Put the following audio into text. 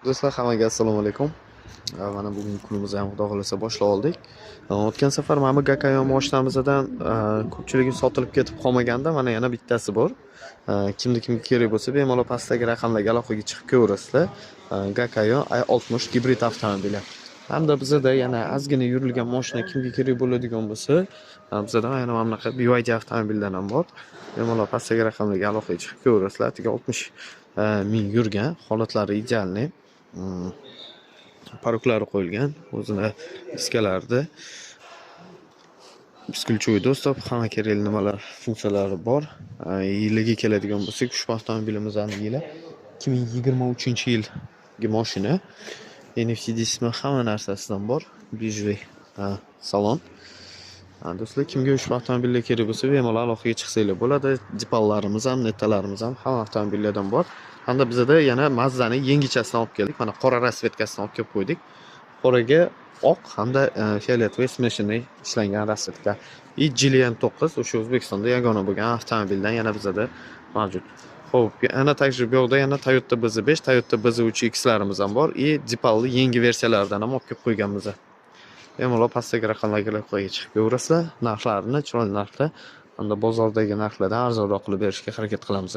Do'stlar, hammaga assalomu alaykum. Mana bugungi kunimizni ham xudo xolasa boshlab oldik. O'tgan safar mana bu Gakayo mashinamizdan ko'pchiligi sotilib ketib qolmaganda, mana yana bittasi bor. Kimga kerak bo'lsa, bemalol pastdagi raqamlarga aloqaga chiqib ko'rasizlar. Gakayo i60 gibrid avtomobili. Hamda bizda yana ozgina yurilgan mashina kimga kerak bo'ladigan bo'lsa, bizda yana mana bunaqa BYD avtomobildan ham bor. Bemalol pastdagi raqamlarga aloqaga chiqib ko'rasizlar. 60 ming yurgan, holatlari idealniy. Paruklari qo'yilgan, o'zini diskalarida biskulcho'y do'stov, hamma kerakli nimalar, funksiyalari bor. Yiliga keladigan bo'lsak, ushbu avtomobilimizning yili 2023-yilgi mashina. NFC displey hamma narsasidan bor, bijli salon. Do'stlar, kimga ushbu avtomobillar kerak bo'lsa, bemalol aloqaga chiqsanglar bo'ladi. Dipallarimiz ham, nettalarimiz ham hamma avtomobillardan bor. Hamda bizda yana Mazda'ning yangichasini olib keldik. Mana qora rasvetkasini olib kelib qo'ydik. Qoraga oq hamda fioletovoy smeshinniy ishlangan rasvetka. Jilian 9 o'sha O'zbekistonda yagona bo'lgan avtomobildan yana bizda mavjud. Xo'p, yana tajriba yo'qda yana Toyota BZ5, Toyota BZ3X'larimiz ham bor. Dipalli yangi versiyalardan ham olib kelib qo'yganmiz. Bemalol pastdagi raqamlarga aloqaga chiqib ko'rasizlar. Narxlarini chiroyli narxda hamda bozordagi narxlardan arzonroq qilib berishga harakat qilamiz.